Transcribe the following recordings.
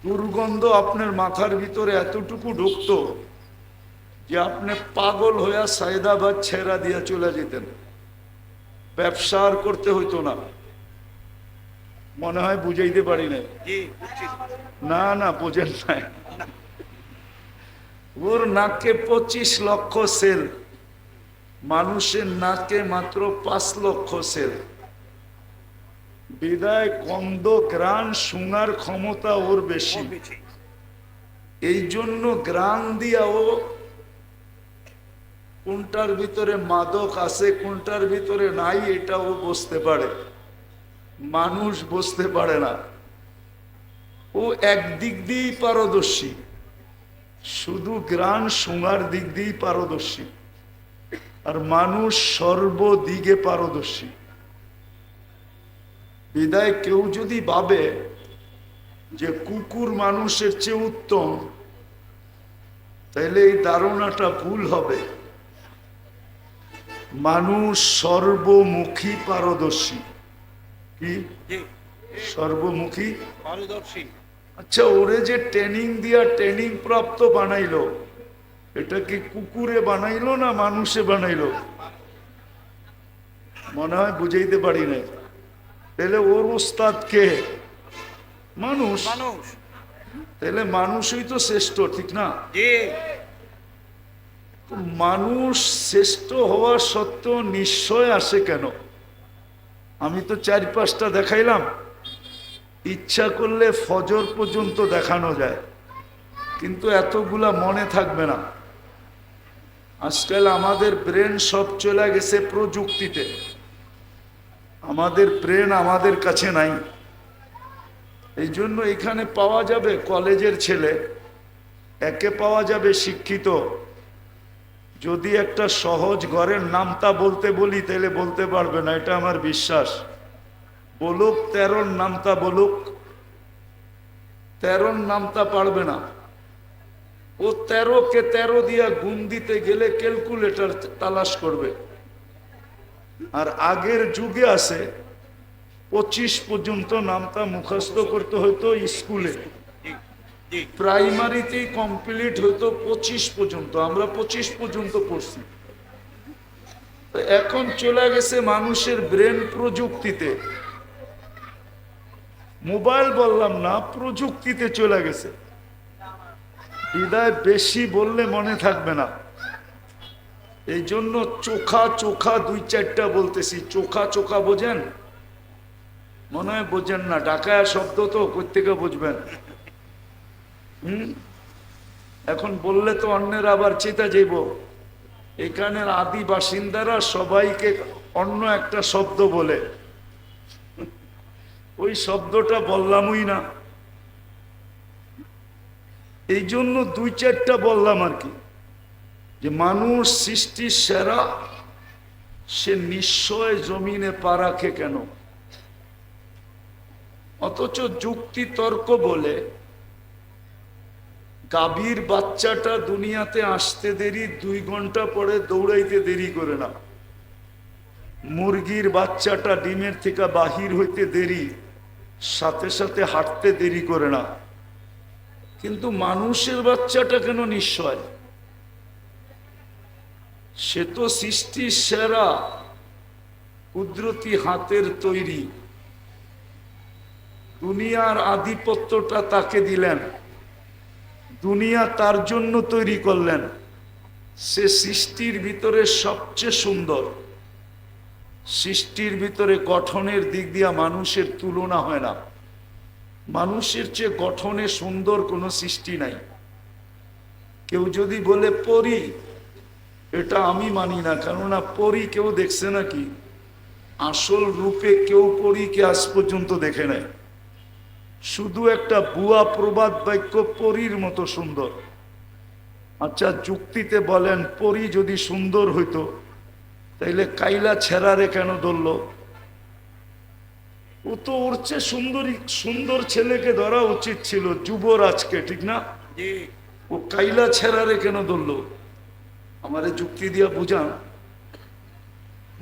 দুর্গন্ধ আপনার মাথার ভিতরে এতটুকু ঢুকতো যে আপনি পাগল হইয়া সায়দাবাদ ছেড়া দিয়া চলে যেতেন, ব্যবসা আর করতে হইতো না। মনে হয় বুঝাইতে পারি না। না না, বোঝেন নাই। ওর নাকে 25 লক্ষ সেল, মানুষের নাকে মাত্র 5 লক্ষ সেল। বিদায় গন্ধ গ্রাণ শুঙার ক্ষমতা ওর বেশি। এই জন্য গ্রাণ দিয়া ও কোনটার ভিতরে মাদক আছে কোনটার ভিতরে নাই এটা ও বুঝতে পারে, মানুষ বুঝতে পারে না। ও একদিক দিয়েই পারদর্শী, শুধু গ্রাণ শুঙার দিক দিয়েই পারদর্শী, আর মানুষ সর্বদিকে পারদর্শী। বিদায় কেউ যদি ভাবে যে কুকুর মানুষের চেয়ে উত্তম, তাহলে এই ধারণাটা ভুল হবে। মানুষ সর্বমুখী পারদর্শী। কি সর্বমুখী পারদর্শী? আচ্ছা, ওরে যে ট্রেনিং দিয়া ট্রেনিং প্রাপ্ত বানাইলো, এটা কি কুকুরে বানাইলো না মানুষে বানাইলো? মনে হয় বুঝাইতে পারি না। তাহলে ওর ওস্তাদ কে? মানুষ। তাহলে মানুষই তো শ্রেষ্ঠ, ঠিক না? মানুষ শ্রেষ্ঠ হওয়া সত্ত্বেও নিশ্চয় আসে কেন? আমি তো 4-5টা দেখাইলাম, ইচ্ছা করলে ফজর পর্যন্ত দেখানো যায়, কিন্তু এতগুলা মনে থাকবে না। আজকাল আমাদের ব্রেন সব চলে গেছে প্রযুক্তিতে, আমাদের ব্রেন আমাদের কাছে নাই। এই জন্য এখানে পাওয়া যাবে কলেজের ছেলে, একে পাওয়া যাবে শিক্ষিত। যদি একটা সহজ ঘরের নামটা বলতে বলি তাহলে বলতে পারবে না, এটা আমার বিশ্বাস। বলুক 13 নামটা বলুক, 13 নামটা পারবে না। ও 13-কে 13 দিয়া গুণ দিতে গেলে ক্যালকুলেটর তালাশ করবে। আর আগের যুগে আছে 25 পর্যন্ত নামটা মুখস্থ করতে হইতো স্কুলে, প্রাইমারিতেই কমপ্লিট হইতো 25 পর্যন্ত। আমরা 25 পর্যন্ত পড়ছি। এখন চলে গেছে মানুষের ব্রেন প্রযুক্তিতে, মোবাইল বললাম না, প্রযুক্তিতে চলে গেছে। বিদায় বেশি বললে মনে থাকবে না। এই জন্য চোখা চোখা 2-4টা বলতেছি। চোখা চোখা বোঝেন? মনে হয় বোঝেন না, ঢাকায় শব্দ তো কোত্থেকে বুঝবেন? এখন বললে তো অন্যের আবার চেতা যাইব। এখানের আদি বাসিন্দারা সবাইকে অন্য একটা শব্দ বলে, ওই শব্দটা বললামই না। এই জন্য 2-4টা বললাম আর কি, যে মানুষ সৃষ্টির সেরা, সে নিশ্চয় জমিনে পা রাখে কেন? অথচ যুক্তি তর্ক বলে গাভীর বাচ্চাটা দুনিয়াতে আসতে দেরি, 2 ঘন্টা পরে দৌড়াইতে দেরি করে না। মুরগির বাচ্চাটা ডিমের থেকে বাহির হইতে দেরি, সাথে সাথে হাঁটতে দেরি করে না। কিন্তু মানুষের বাচ্চাটা কেন নিশ্চয়? সে তো সৃষ্টির সেরা, কুদরতি হাতের তৈরি। দুনিয়ার আধিপত্যটা তাকে দিলেন, দুনিয়া তার জন্য তৈরি করলেন। সে সৃষ্টির ভিতরে সবচেয়ে সুন্দর। সৃষ্টির ভিতরে গঠনের দিক দিয়া মানুষের তুলনা হয় না। মানুষের চেয়ে গঠনে সুন্দর কোনো সৃষ্টি নাই। কেউ যদি বলে পরী, এটা আমি মানি না, কেননা পরী কেউ দেখছে নাকি? আসল রূপে কেউ পরীকে আজ পর্যন্ত দেখে নাই। শুধু একটা বুয়া প্রবাদ বাক্য পরীর মতো সুন্দর। আচ্ছা, যুক্তিতে বলেন পরী যদি সুন্দর হইতো তাইলে কাইলা ছেড়ারে কেন ধরল? ও তো ওর চেয়ে সুন্দর ছেলেকে ধরা উচিত ছিল, যুবরাজকে, ঠিক না? ও কাইলা ছেড়ারে কেন ধরল? আমারে যুক্তি দিয়া বুঝান।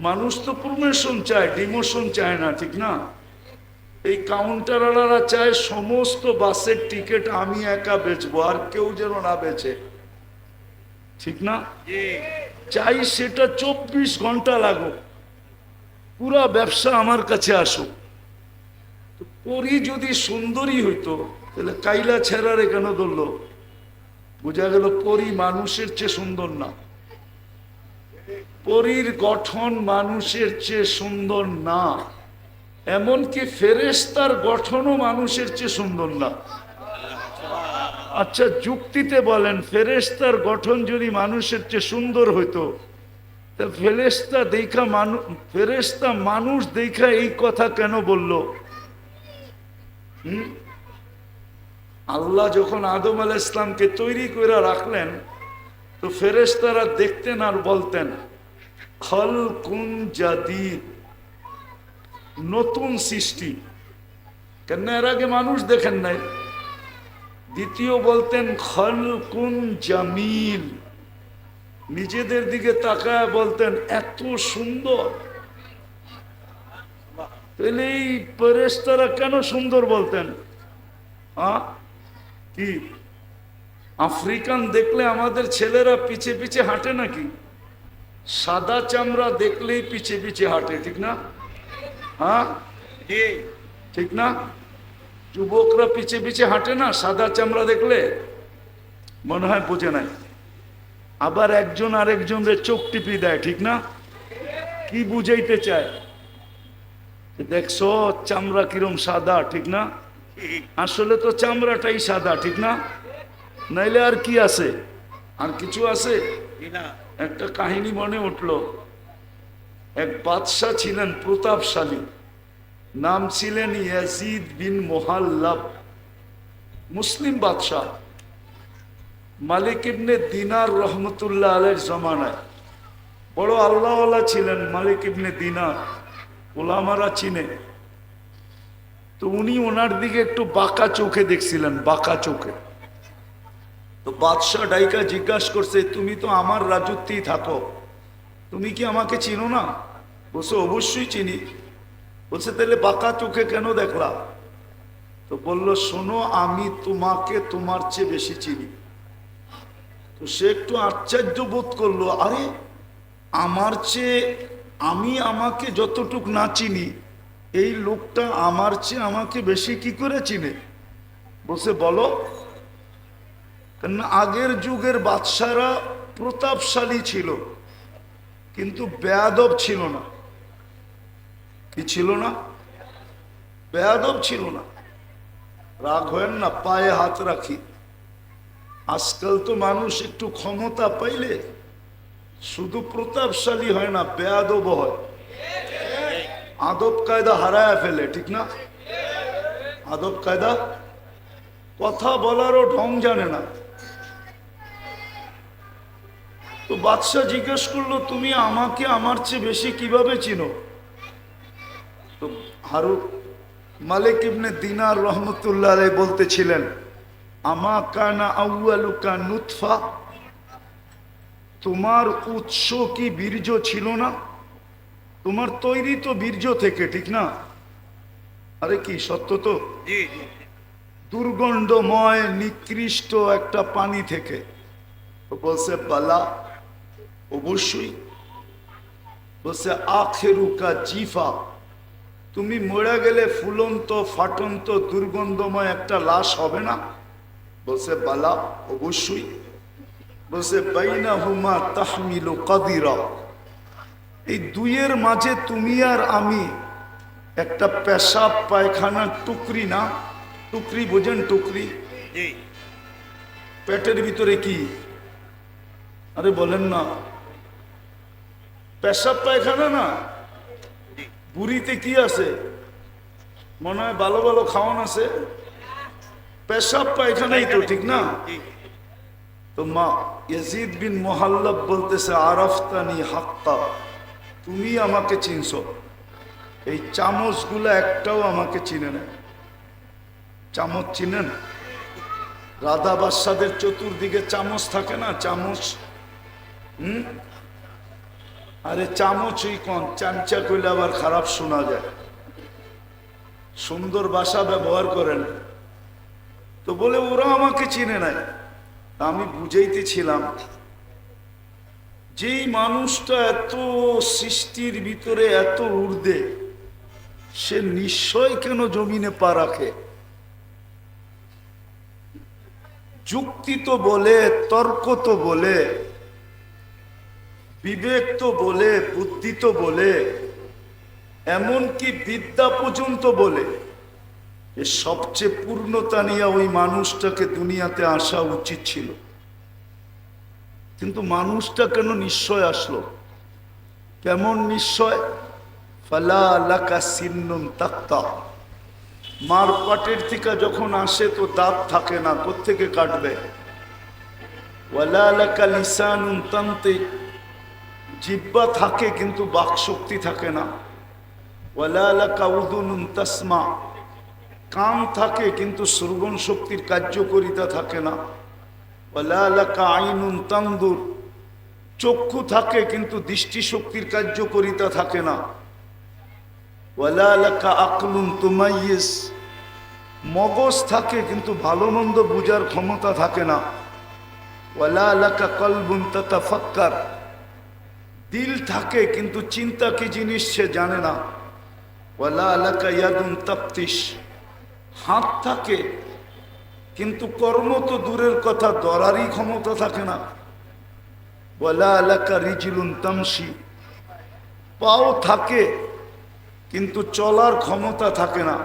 মানুষ তো প্রমোশন চায়, ডিমোশন চায় না, ঠিক না? এই কাউন্টারওয়ালারা চায় সমস্ত বাসের টিকিট আমি একা বেচবো, আর কেউ যেন না বেচে, ঠিক না? চাই সেটা 24 ঘন্টা লাগুক, পুরা ব্যবসা আমার কাছে আসুক। তো পরি যদি সুন্দরী হইতো তাহলে কাইলা ছেড়ারে কেন ধরলো? বোঝা গেল পরি মানুষের চেয়ে সুন্দর না, পরীর গঠন মানুষের চেয়ে সুন্দর না, এমনকি ফেরেশতার গঠনও মানুষের চেয়ে সুন্দর না। আচ্ছা যুক্তিতে বলেন, ফেরেশতার গঠন যদি মানুষের চেয়ে সুন্দর হইতো, তা ফেরেশতা মানুষ দেখা এই কথা কেন বলল? আল্লাহ যখন আদম আলাইহিস সালামকে তৈরি করে রাখলেন, তো ফেরেশতারা দেখতেন আর বলতেন খালকুন জাদীদ, নতুন সৃষ্টি। কেন এর আগে মানুষ দেখেন নাই? দ্বিতীয় বলতেন খালকুন জামিল, নিজেদের দিকে তাকায় বলতেন এত সুন্দর। তাহলে এই ফেরেশতারা কেন সুন্দর বলতেন? কি আফ্রিকান দেখলে আমাদের ছেলেরা পিছে পিছে হাঁটে নাকি? সাদা চামড়া দেখলেই পিছে পিছে হাঁটে, ঠিক না? ঠিক না? যুবকরা পিছে পিছে হাঁটে না সাদা চামড়া দেখলে? মনে হয় বোঝে নাই। আবার একজন আরেকজনের চোখ টিপি দেয়, ঠিক না? কি বুঝাইতে চায়? দেখছো চামড়া কিরম সাদা, ঠিক না? আসলে তো চামড়াটাই সাদা, ঠিক না? নাইলে আর কি আছে? আর কিছু আছে? একটা কাহিনী মনে উঠলো। এক বাদশাহ ছিলেন প্রতাপশালী, নাম ছিলেন ইয়াজিদ বিন মুহাল্লাব, মুসলিম বাদশাহ। মালিক ইবনে দিনার রহমতুল্লাহ আলাইহির জমানায় বড় আল্লাহওয়ালা ছিলেন মালিক ইবনে দিনার, ওলামারা চিনে। তো উনি ওনার দিকে একটু বাঁকা চোখে দেখছিলেন, বাঁকা চোখে। তো বাদশাহ ডাইকা জিজ্ঞাসা করছে, তুমি তো আমার রাজত্বেই থাকো, তুমি কি আমাকে চিনো না? বলছে অবশ্যই চিনি। বলছে তাহলে বাঁকা চোখে কেন দেখলা? তো বলল শোনো, আমি তোমাকে তোমার চেয়ে বেশি চিনি। তো সে একটু আশ্চর্য বোধ করলো, আরে আমার চেয়ে আমি আমাকে যতটুক না চিনি, এই লোকটা আমার চেয়ে আমাকে বেশি কি করে চিনে? বলছে বলো। কেন আগের যুগের বাদশারা প্রতাপশালী ছিল কিন্তু বেয়াদব ছিল না। কি ছিল না? বেয়াদব ছিল না। রাগ হয় না, পায়ে হাত রাখি। আজকাল তো মানুষ একটু ক্ষমতা পাইলে শুধু প্রতাপশালী হয় না, বেয়াদব হয়, আদব কায়দা হারায় ফেলে, ঠিক না? আদব কায়দা, কথা বলারও ঢং জানে না। তো বাদশাহ জিজ্ঞেস করলো, তুমি আমাকে আমার চেয়ে বেশি কিভাবে চিনো? তো মালিক ইবনে দিনার রহমতুল্লাহ আলাইহি বলতেছিলেন, আমা কানা আউয়ালুকা নুতফা, তোমার উৎস কি বীর্য ছিল না? তোমার তৈরি তো বীর্য থেকে, ঠিক না? আরে কি সত্য তো? দুর্গন্ধময় নিকৃষ্ট একটা পানি থেকে। তো বলছে বালা, অবশ্যই। বলছে আখেরুকা জিফা, তুমি মরে গেলে ফুলন্ত ফাটন্ত দুর্গন্ধময় একটা লাশ হবে না? বলছে বালা, অবশ্যই। বলছে বাইনাহুমা তাহমিলু কাদিরা, এই দুইয়ের মাঝে তুমি আর আমি একটা পেশাব পায়খানার টুকরি না? টুকরি বোঝেন? টুকরি পেটের ভিতরে কি? আরে বলেন না, পেশাব পায়খানা না? বুড়িতে কি আছে? মনে হয় ভালো ভালো খাওয়ান আছে, পেশাব পায়খানাই তো, ঠিক না? তো মা ইয়াজিদ বিন মুহাল্লাব বলতেছে, আরাফতানি হাক্কা, তুমি আমাকে চিনছো। এই চামচগুলো একটাও আমাকে চিনে না। চামচ চিনেন? রাধা বাদশাদের চতুর্দিকে চামচ থাকে না? চামচ, আরে চামচ ওই কোন চামচা কইলে আবার খারাপ শোনা যায়। সুন্দর ভাষা ব্যবহার করেন। তো বলে ওরা আমাকে চিনে নাই। আমি বুঝাইতেছিলাম যেই মানুষটা এত সৃষ্টির ভিতরে এত ঊর্ধ্বে, সে নিশ্চয় কেন জমিনে পা রাখে? যুক্তি তো বলে, তর্ক তো বলে, বিবেক তো বলে, বুদ্ধি তো বলে, এমনকি বিদ্যা পর্যন্ত বলে। এ সবচেয়ে পূর্ণতা নিয়ে ওই মানুষটাকে দুনিয়াতে আসা উচিত ছিল, কিন্তু মানুষটা কেন নিশ্চয় আসলো? কেমন নিশ্চয়? ফালা লাকা সিন্নুন তাক্তা, মার পাটের থেকে যখন আসে তো দাঁত থাকে না, কোত্থেকে কাটবে? ওয়ালা লাকা লিসানুন তান্তিক, জিহ্বা থাকে কিন্তু বাক শক্তি থাকে না। ওয়ালা লাকা উযুনুন তাসমা, কান থাকে কিন্তু শ্রবণ শক্তির কার্যকারিতা থাকে না। ওয়ালা লাকা আইনুন তানদুর, চক্ষু থাকে কিন্তু দৃষ্টিশক্তির কার্যকারিতা থাকে না। ওয়ালা লাকা আকলুন তুমাইয়িজ, মগজ থাকে কিন্তু ভালো মন্দ বুঝার ক্ষমতা থাকে না। ওয়ালা লাকা কলবুন তাতাফাক্কার, দিল থাকে কিন্তু চিন্তা কি জিনিস সে জানে না। ওয়ালা লাকা ইয়াদুন তাফতিশ, হাত থাকে কিন্তু কর্ম তো দূরের কথা, ধরারই ক্ষমতা থাকে না। ওয়ালা লাকা রিজলুন তামশি, পাও থাকে কিন্তু চলার ক্ষমতা থাকে না।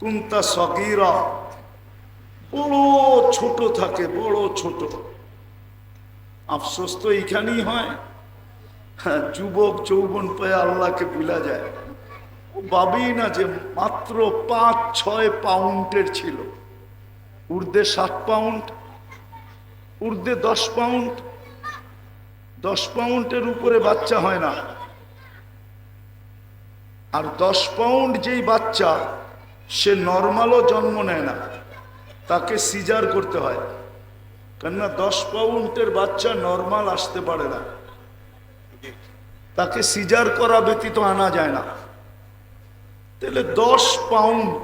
কুনতা সগীরা, বড় ছোট থাকে, বড় ছোট। আফসোস তো এইখানেই হয়, যুবক যৌবন পেয়ে আল্লাহকে ভুলা যায়। ও ভাবেই না যে মাত্র 5-6 পাউন্ডের ছিল, ঊর্ধ্বে 7 পাউন্ড, ঊর্ধ্বে 10 পাউন্ড। 10 পাউন্ডের উপরে বাচ্চা হয় না। আর 10 পাউন্ড যেই বাচ্চা, সে নর্মালও জন্ম নেয় না, তাকে সিজার করতে হয়। কেননা 10 পাউন্ডের বাচ্চা নর্মাল আসতে পারে না, তাকে সিজার করা ব্যতীত আনা যায় না। তাহলে 10 পাউন্ড,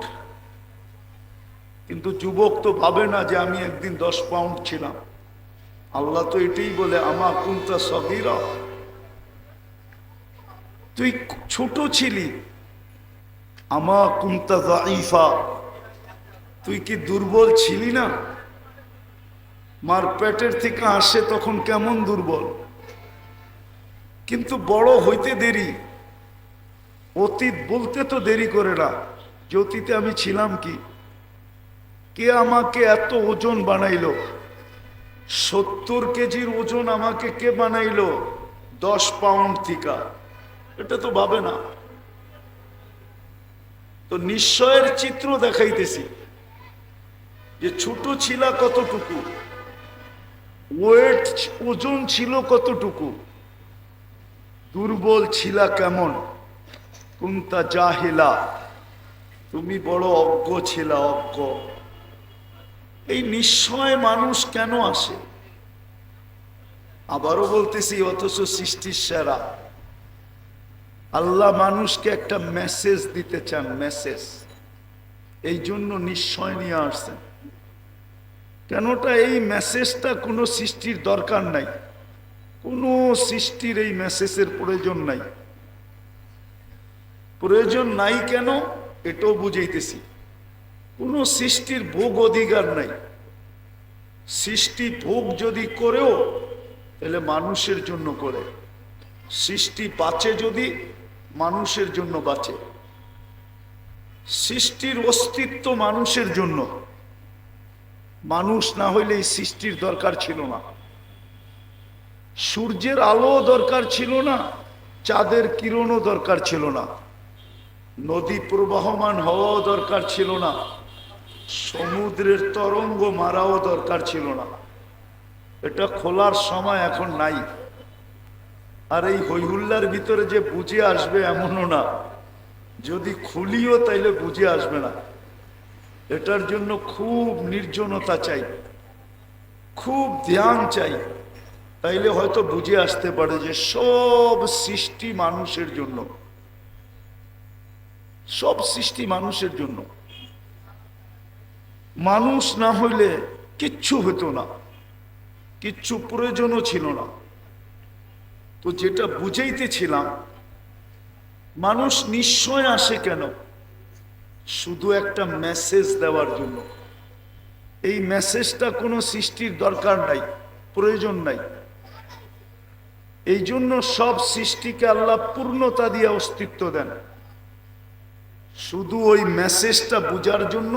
কিন্তু যুবক তো ভাবে না যে আমি একদিন 10 পাউন্ড ছিলাম। আল্লাহ তো এটাই বলে, আমা কুনতা সগীরা, তুই ছোট ছিলি। আমা কুনতা যায়ীফা, তুই কি দুর্বল ছিলি না? মার পেটের থেকে আসে তখন কেমন দুর্বল, কিন্তু বড় হইতে দেরি। অতীত বলতে তো দেরি করে না যে অতীতে আমি ছিলাম কি। কে আমাকে এত ওজন বানাইলো? 70 কেজির ওজন আমাকে কে বানাইলো 10 পাউন্ড থেকে? এটা তো ভাবে না। তো নিশ্চয়ের চিত্র দেখাইতেছি যে ছোট ছিল কতটুকু, ওয়েট ওজন ছিল কতটুকু, দুর্বল ছিল কেমন। কুনতা জাহিলা, তুমি বড় অজ্ঞ ছিল, অজ্ঞ। এই নিশ্চয় মানুষ কেন আসে? আবারও বলতেছি, অথচ সৃষ্টির সেরা আল্লাহ মানুষকে একটা মেসেজ দিতে চান, মেসেজ। এই জন্য নিশ্চয় নিয়ে আসছেন। কেনটা এই মেসেজটা কোনো সৃষ্টির দরকার নাই, কোনো সৃষ্টির এই মেসেজের প্রয়োজন নাই। প্রয়োজন নাই কেন এটাও বুঝাইতেছি। কোনো সৃষ্টির ভোগ অধিকার নাই। সৃষ্টি ভোগ যদি করেও তাহলে মানুষের জন্য করে। সৃষ্টি বাঁচে যদি মানুষের জন্য বাঁচে। সৃষ্টির অস্তিত্ব মানুষের জন্য। মানুষ না হইলে এই সৃষ্টির দরকার ছিল না। সূর্যের আলো দরকার ছিল না, চাঁদের কিরণও দরকার ছিল না, নদী প্রবাহমান হওয়াও দরকার ছিল না, সমুদ্রের তরঙ্গ মারাও দরকার ছিল না। এটা খোলার সময় এখন নাই। আর এই হইহুল্লার ভিতরে যে বুঝে আসবে এমনও না, যদি খুলিও তাইলে বুঝে আসবে না। এটার জন্য খুব নির্জনতা চাই, খুব ধ্যান চাই, তাইলে হয়তো বুঝে আসতে পারে যে সব সৃষ্টি মানুষের জন্য। সব সৃষ্টি মানুষের জন্য। মানুষ না হইলে কিচ্ছু হতো না, কিচ্ছু প্রয়োজনও ছিল না। তো যেটা বুঝাইতেছিলাম, মানুষ নিশ্চয় আসে কেন? শুধু একটা মেসেজ দেওয়ার জন্য। এই মেসেজটা কোনো সৃষ্টির দরকার নাই, প্রয়োজন নাই। এই জন্য সব সৃষ্টিকে আল্লাহ পূর্ণতা দিয়ে অস্তিত্ব দেন। শুধু ওই মেসেজটা বুঝার জন্য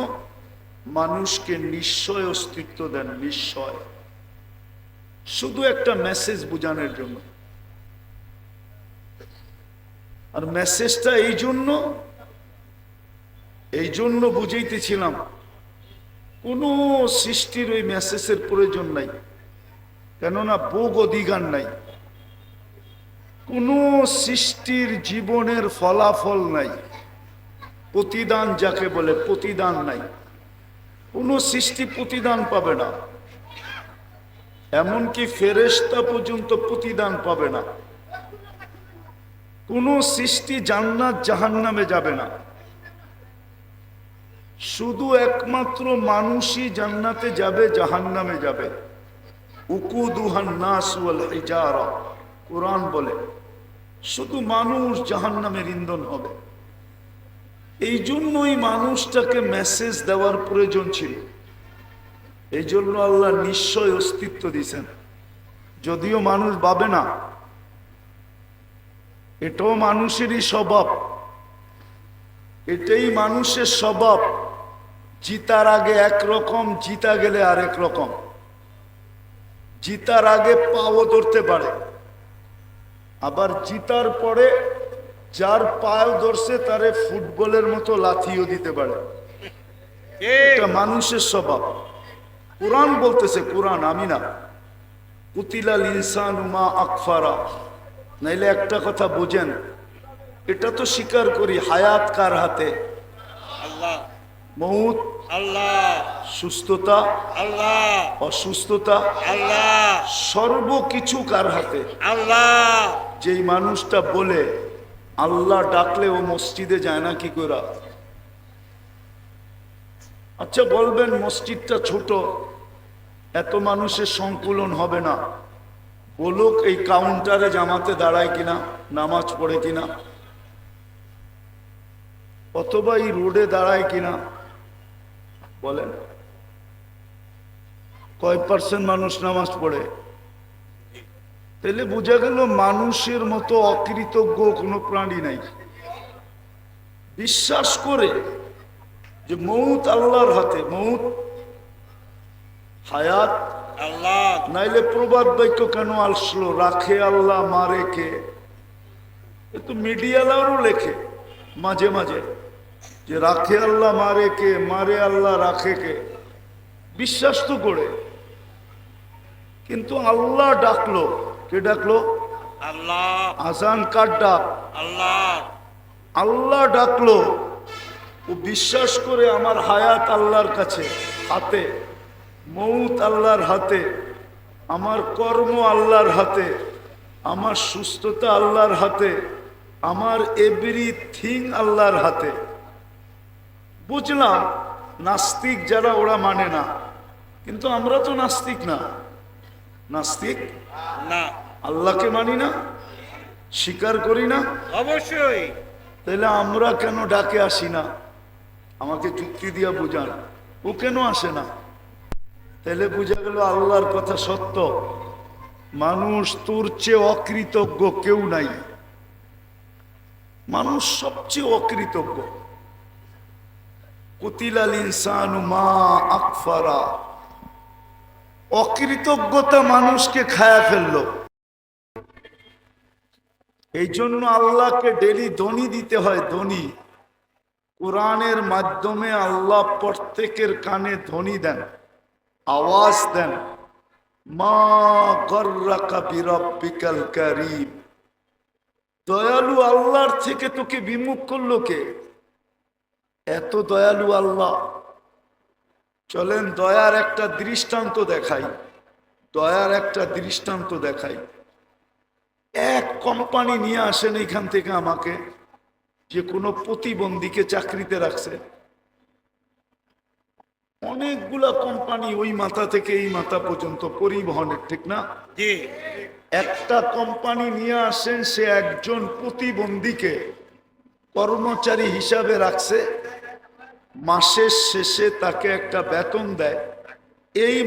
মানুষকে নিশ্চয় অস্তিত্ব দেন, নিশ্চয়। শুধু একটা মেসেজ বুঝানোর জন্য। আর মেসেজটা এই জন্য বুঝাইতেছিলাম, কোনো সৃষ্টির ওই মেসেজের প্রয়োজন নাই, কেননা ভোগ অধিকার নাই। কোনো সৃষ্টির জীবনের ফলাফল নাই, প্রতিদান যাকে বলে, প্রতিদান নাই। কোনো সৃষ্টি প্রতিদান পাবে না, এমনকি ফেরেশতা পর্যন্ত প্রতিদান পাবে না। কোনো সৃষ্টি জান্নাত জাহান্নামে যাবে না। শুধু একমাত্র মানুষই জান্নাতে যাবে, জাহান্নামে যাবে। উকুদুহান নাস ওয়াল হিজারা, কোরআন বলে শুধু মানুষ জাহান্নামের ইন্ধন হবে। এই জন্যই মানুষটাকে মেসেজ দেওয়ার প্রয়োজন ছিল। এই জন্য আল্লাহ নিশ্চয় অস্তিত্ব দিয়েছেন, যদিও মানুষ ভাবে না। এটাও মানুষেরই স্বভাব, এটাই মানুষের স্বভাব। জিতার আগে একরকম, জিতা গেলে আরেক রকম। জিতার আগে পাও ধরতে পারে, আবার জিতার পরে যার পাও ধরছে তারে ফুটবলের মতো লাথিও দিতে পারে। এটা মানুষের স্বভাব। কোরআন বলতেছে, কোরআন, আমি না। কুতিলাল ইনসানু মা আকফারা। নাইলে একটা কথা বোঝেন, এটা তো স্বীকার করি, হায়াত কার হাতে? আল্লাহ। মউত আল্লাহ। সুস্থতা আল্লাহ। অসুস্থতা আল্লাহ। সর্বকিছু কার হাতে? আল্লাহ। যেই মানুষটা বলে আল্লাহ ডাকলে ও মসজিদে যায় না কি করে? আচ্ছা বলবেন মসজিদটা ছোট, এত মানুষের সংকুলন হবে না। বলুক এই কাউন্টারে জামাতে দাঁড়ায় কিনা, নামাজ পড়ে কিনা, অথবা এই রোডে দাঁড়ায় কিনা, বলেন কয় পার্সেন্ট মানুষ নামাজ পড়ে? তাহলে বোঝা গেল মানুষের মতো অকৃতজ্ঞ কোনো প্রাণী নাই। বিশ্বাস করে যে মউত আল্লাহর হাতে, মউত হায়াত আল্লাহ। নাইলে প্রবাদ বাক্য কেন আসলো, রাখে আল্লাহ মারে কে? এ তো মিডিয়ালারও লেখে মাঝে মাঝে যে রাখে আল্লাহ মারে কে, মারে আল্লাহ রাখে কে। বিশ্বাস তো করে, কিন্তু আল্লাহ ডাকলো, কে ডাকলো? আল্লাহ। আজান কার ডাক? আল্লাহ। আল্লাহ ডাকলো। ও বিশ্বাস করে আমার হায়াত আল্লাহর কাছে, হাতে, মউত আল্লাহর হাতে, আমার কর্ম আল্লাহর হাতে, আমার সুস্থতা আল্লাহর হাতে, আমার এভরিথিং আল্লাহর হাতে। বুঝলাম নাস্তিক যারা, ওরা মানে না, কিন্তু আমরা তো নাস্তিক না। নাস্তিক না, আল্লাহকে মানি না, স্বীকার করি না। অবশ্যই। তাহলে আমরা কেন ডাকে আসি না? আমাকে যুক্তি দিয়া বুঝান, ও কেন আসে না? তাহলে বুঝা গেল আল্লাহর কথা সত্য। মানুষ তোর চেয়ে অকৃতজ্ঞ কেউ নাই। মানুষ সবচেয়ে অকৃতজ্ঞ। কুতিলাল ইনসানু মা আকফারা। অকৃতজ্ঞতা মানুষকে খায়া ফেললো। এই জন্য আল্লাহকে ডেলি ধ্বনি দিতে হয়, ধ্বনি। কোরআনের মাধ্যমে আল্লাহ প্রত্যেকের কানে ধ্বনি দেন, আওয়াজ দেন। মা গররাকা বিরাব্বিকাল কারীম। দয়ালু আল্লাহর থেকে তোকে বিমুখ করলো কে? এত দয়ালু আল্লাহ। চলেন দয়ার একটা দৃষ্টান্ত দেখাই, দয়ার একটা দৃষ্টান্ত দেখাই। এক কোম্পানি নিয়ে আসেন এখান থেকে আমাকে, যে কোনো প্রতিবন্ধীকে চাকরিতে রাখছে। অনেকগুলা কোম্পানি ওই মাথা থেকে এই মাথা পর্যন্ত পরিবহনের, ঠিক না? জি। একটা কোম্পানি নিয়ে আসেন, সে একজন প্রতিবন্ধীকে কর্মচারী হিসাবে রাখছে, মাসের শেষে তাকে একটা বেতন দেয়। এই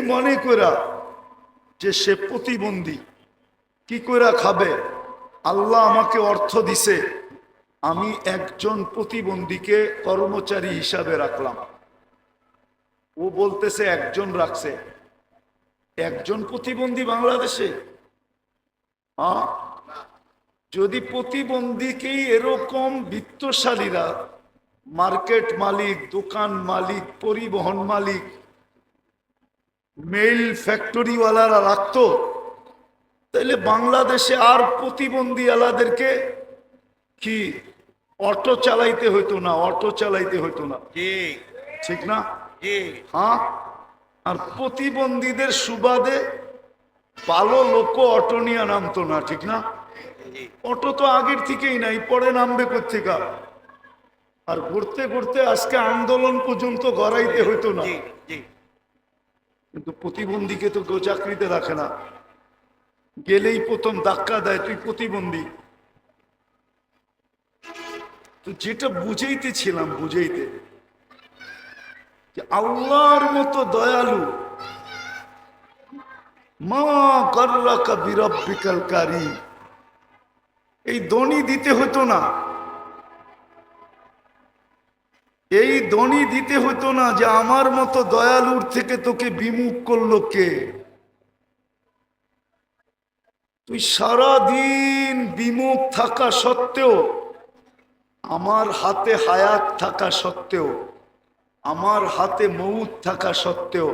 মনে করা যে সে প্রতিবন্ধী, কি করে খাবে? আল্লাহ আমাকে অর্থ দিছে, আমি একজন প্রতিবন্ধীকে কর্মচারী হিসাবে রাখলাম। ও বলতেছে একজন রাখছে, একজন প্রতিবন্ধী বাংলাদেশে? হ্যাঁ, যদি প্রতিবন্ধীকেই এরকম বিত্তশালীরা, মার্কেট মালিক, দোকান মালিক, পরিবহন মালিক, মেইল ফ্যাক্টরিওয়ালারা রাখতো, তাহলে বাংলাদেশে আর প্রতিবন্ধী আলাদেরকে কি অটো চালাইতে হইতো না? অটো চালাইতে হইতো না, জি। ঠিক না? জি। হ্যাঁ, আর প্রতিবন্ধীদের সুবাদে ভালো লোক অটো নিয়ে নামতো না, ঠিক না? জি। অটো তো আগের থেকেই নাই, পরে নামবে কোথেকা? আর ঘুরতে ঘুরতে আজকে আন্দোলন পর্যন্ত গড়াইতে হইতো না। জি। জি। কিন্তু প্রতিবন্ধীকে তো কেউ চাকরিতে রাখে না, গেলেই প্রথম ধাক্কা দেয়, তুই প্রতিবন্ধী। তো যেটা বুঝাইতেছিলাম, যে আল্লাহর মতো দয়ালু, মা গর্রাকা বিরব্বিকাল কারীম, এই দনি দিতে হতো না, এই দনি দিতে হতো না যে আমার মতো দয়ালুর থেকে তোকে বিমুখ করলো কে? তুই সারাদিন বিমুখ থাকা সত্ত্বেও, আমার হাতে হায়াত থাকা সত্ত্বেও, আমার হাতে মউত থাকা সত্ত্বেও,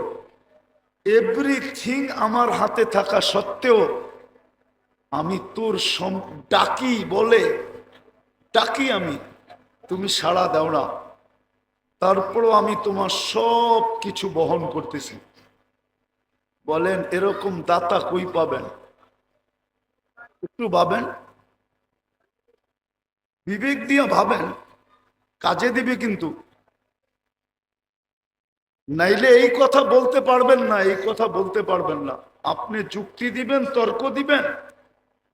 এভরিথিং আমার হাতে থাকা সত্ত্বেও, আমি তোর ডাকি আমি, তুমি সাড়া দাও না। তারপরও আমি তোমার সব কিছু বহন করতেছি। বলেন এরকম দাতা কই পাবেন? একটু ভাবেন, বিবেক দিয়ে ভাবেন, কাজে দিবে কিন্তু। নাইলে এই কথা বলতে পারবেন না, এই কথা বলতে পারবেন না। আপনি যুক্তি দিবেন, তর্ক দিবেন,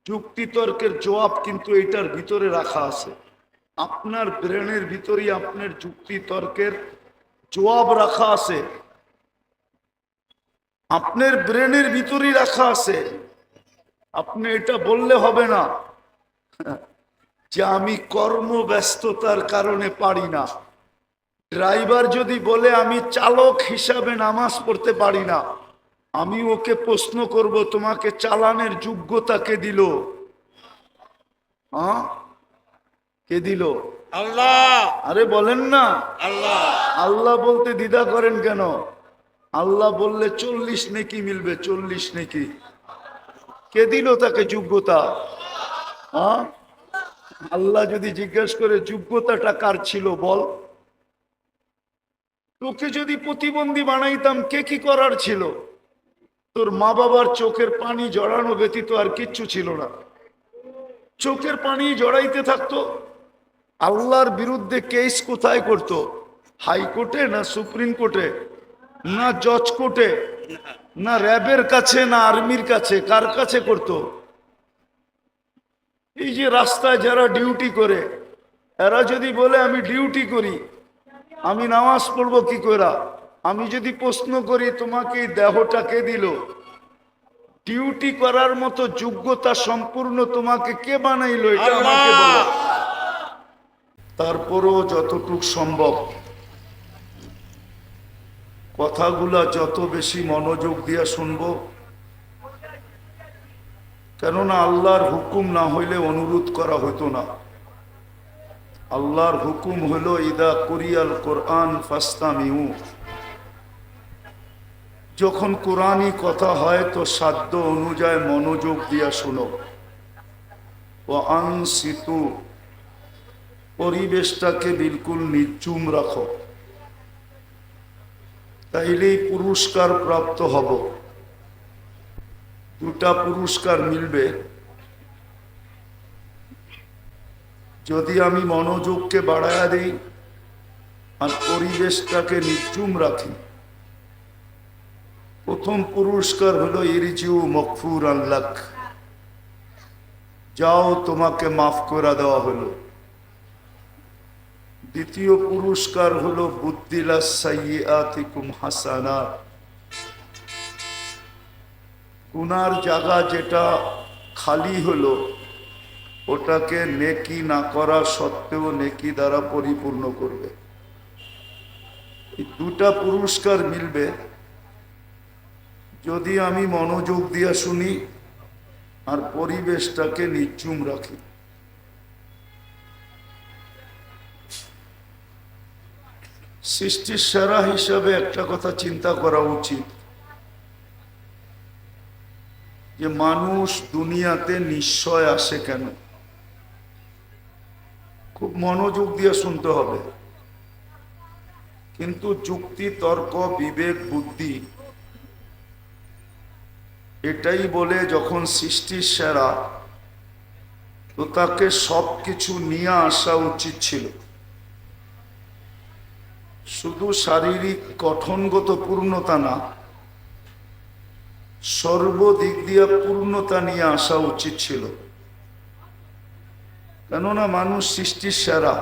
যুক্তি তর্কের জবাব কিন্তু এইটার ভিতরে রাখা আছে। আপনার ব্রেনের ভিতরেই আপনার যুক্তি তর্কের জবাব রাখা আছে, আপনার ব্রেনের ভিতরেই রাখা আছে। আপনি এটা বললে হবে না যে আমি কর্মব্যস্ততার কারণে পারি না। ড্রাইভার যদি বলে আমি চালক হিসাবে নামাজ পড়তে পারি না, আমি ওকে প্রশ্ন করব তোমাকে চালানের যোগ্যতা কে দিল? হ্যাঁ, কে দিল? আল্লাহ। আরে বলেন না। আল্লাহ। আল্লাহ বলতে দ্বিধা করেন কেন? আল্লাহ বললে 40 নেকি মিলবে, 40 নেকি। কে দিল তাকে যোগ্যতা? হ্যাঁ, আল্লাহ যদি জিজ্ঞেস করে যোগ্যতাটা কার ছিল বল, তোকে যদি প্রতিবন্ধী বানাইতাম কে কি করার ছিল? তোর মা বাবার চোখের পানি জড়ানো ব্যতীত আর কিচ্ছু ছিল না। চোখের পানি জড়াইতে থাকতো। আল্লাহর বিরুদ্ধে কেস কোথায় করত? হাইকোর্টে না সুপ্রিম কোর্টে না জজ কোর্টে না র্যাবের কাছে না আর্মির কাছে? কার কাছে করত? এই যে রাস্তায় যারা ডিউটি করে, এরা যদি বলে আমি ডিউটি করি, আমি নামাজ পড়বো কি করে? আমি যদি প্রশ্ন করি তোমাকে এই দেহটা কে দিল? ডিউটি করার মতো যোগ্যতা সম্পূর্ণ তোমাকে কে বানাইলো? এটা আমাকে বলো। তারপরও যতটুক সম্ভব কথাগুলা যত বেশি মনোযোগ দিয়ে শুনবো, কেননা আল্লাহর হুকুম না হইলে অনুরোধ করা হতো না। আল্লাহর হুকুম হলো ইদা কুরিয়াল কোরআন ফাস্তামিউ, যখন কোরআনই কথা হয় তো সাধ্য অনুযায়ী মনোযোগ দিয়া শুনো। ও আনসিতু, পরিবেশটাকে বিলকুল নির্জুম রাখো, তাইলেই পুরস্কার প্রাপ্ত হব। দুটা পুরস্কার মিলবে। যদি আমি মনোযোগকে বাড়ায়া দিই আর পরিবেশটাকে নির্জুম রাখি, প্রথম পুরস্কার হলো ইরজিউ মগফুর আল্লাহ, যাও তোমাকে মাফ করে দেওয়া হলো। দ্বিতীয় পুরস্কার হলো বুদ্দিলা সাইয়্যাতিকুম হাসানাত, গুনার জায়গা যেটা খালি হলো ওটাকে নেকি না করা সত্ত্বেও নেকি দ্বারা পরিপূর্ণ করবে। এই দুটা পুরস্কার মিলবে যদি আমি মনোযোগ দিয়া শুনি আর পরিবেশটাকে নির্জুম রাখি। সৃষ্টির সেরা হিসাবে একটা কথা চিন্তা করা উচিত যে মানুষ দুনিয়াতে নিশ্চয় আসে কেন। খুব মনোযোগ দিয়ে শুনতে হবে, কিন্তু যুক্তি তর্ক বিবেক বুদ্ধি এটাই বলে যখন সৃষ্টির সেরা তো তাকে সব কিছু নিয়ে আসা উচিত ছিল। শুধু শারীরিক গঠনগত পূর্ণতা না, সর্বদিক দিয়ে পূর্ণতা নিয়ে আসা উচিত ছিল। কেননা মানুষ সৃষ্টির সেরা।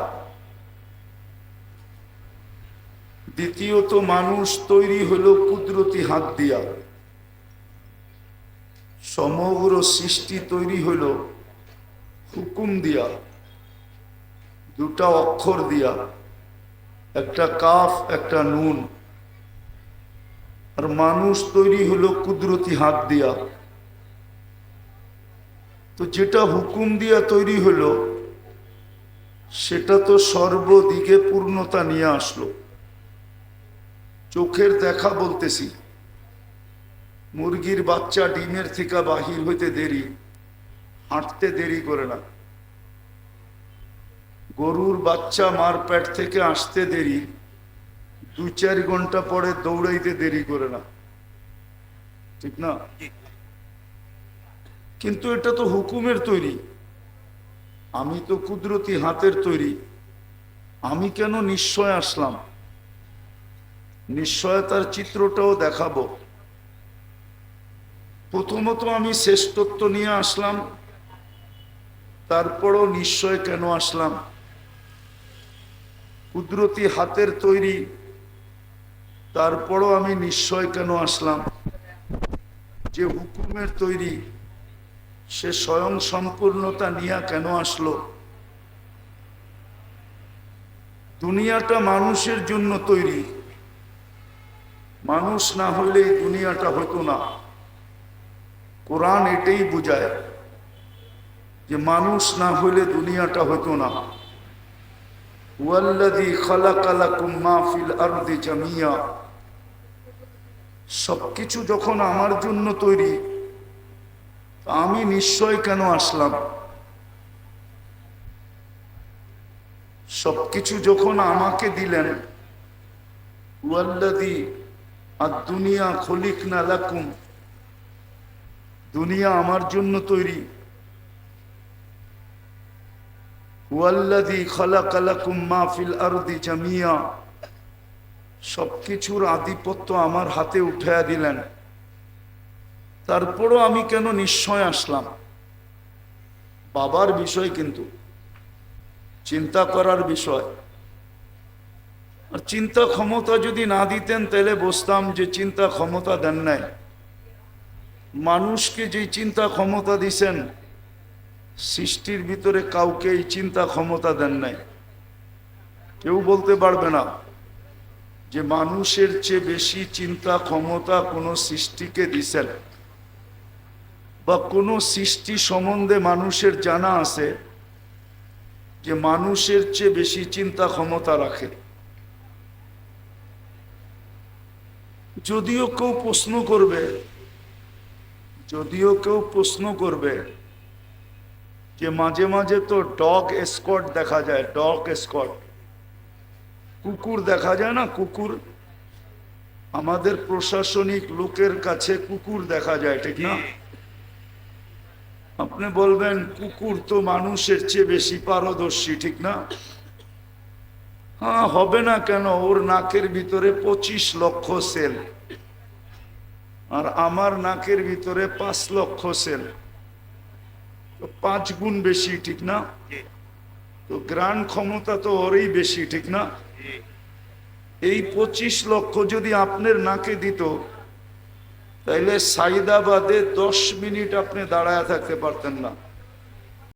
দ্বিতীয়ত মানুষ তৈরি হলো কুদরতি হাত দিয়া, সমগ্র সৃষ্টি তৈরি হলো হুকুম দিয়া, দুটা অক্ষর দিয়া, একটা কাফ একটা নুন। আর মানুষ তৈরি হলো কুদরতি হাত দিয়া। তো যেটা হুকুম দিয়া তৈরি হলো সেটা তো সর্বদিকে পূর্ণতা নিয়ে আসলো। চোখের দেখা বলতেছি, মুরগির বাচ্চা ডিমের থেকে বাহির হইতে দেরি, হাঁটতে দেরি করে না। গরুর বাচ্চা মার পেট থেকে আসতে দেরি, 2-4 ঘন্টা পরে দৌড়াইতে দেরি করে না, ঠিক না? কিন্তু এটা তো হুকুমের তৈরি, আমি তো কুদরতি হাতের তৈরি। আমি কেন নিশ্চয় আসলাম? নিশ্চয়তার চিত্রটাও দেখাবো। প্রথমত আমি শ্রেষ্ঠত্ব নিয়ে আসলাম, তারপরও নিশ্চয় কেন আসলাম? কুদরতি হাতের তৈরি, তারপরও আমি নিশ্চয় কেন আসলাম? যে হুকুমের তৈরি সে স্বয়ং সম্পূর্ণতা নিয়ে কেন আসলো? দুনিয়াটা মানুষের জন্য তৈরি, মানুষ না হলে দুনিয়াটা হতো না। কোরআন এটাই বোঝায় যে মানুষ না হলে দুনিয়াটা হতো না। ওয়াল্লাযী খালাকা লাকুম মা ফিল আরদি জামিয়া, সবকিছু যখন আমার জন্য তৈরি, আমি নিশ্চয় কেন আসলাম? সবকিছু যখন আমাকে দিলেন, ওয়াল্লাযী আদ-দুনিয়া খলিকনা লাকুম, দুনিয়া আমার জন্য তৈরি। ওয়াল্লাযী খালাকা লাকুম মা ফিল আরদি জামিয়া, সবকিছুর আধিপত্য আমার হাতে উঠাইয়া দিলেন, তারপরও আমি কেন নিশ্চয় আসলাম? বাবার বিষয়, কিন্তু চিন্তা করার বিষয়। আর চিন্তা ক্ষমতা যদি না দিতেন তাহলে বুঝতাম যে চিন্তা ক্ষমতা দেন নাই। মানুষকে যে চিন্তা ক্ষমতা দিছেন, সৃষ্টির ভিতরে কাউকে এই চিন্তা ক্ষমতা দেন নাই। কেউ বলতে পারবে না যে মানুষের চেয়ে বেশি চিন্তা ক্ষমতা কোনো সৃষ্টিকে দিছেন, বা কোনো সৃষ্টি সম্বন্ধে মানুষের জানা আছে যে মানুষের চেয়ে বেশি চিন্তা ক্ষমতা রাখে। যদিও কেউ প্রশ্ন করবে যে মাঝে মাঝে তো ডগ এসকর্ট দেখা যায়, ডগ এসকর্ট, কুকুর দেখা যায় না? কুকুর আমাদের প্রশাসনিক লোকের কাছে কুকুর দেখা যায়, ঠিক না? আপনি বলবেন কুকুর তো মানুষের চেয়ে বেশি পারদর্শী, ঠিক না? হ্যাঁ, হবে না কেন? ওর নাকের ভিতরে 25 লক্ষ সেল, আর আমার নাকের ভিতরে 5 লক্ষ সেল, তো 5 গুণ বেশি, ঠিক না? জি তো গ্রাণ ক্ষমতা তো ওরই বেশি, ঠিক না? জি এই 25 লক্ষ যদি আপনার নাকে দিত, তাইলে সাইদাবাদে 10 মিনিট আপনি দাঁড়ায় থাকতে পারতেন না।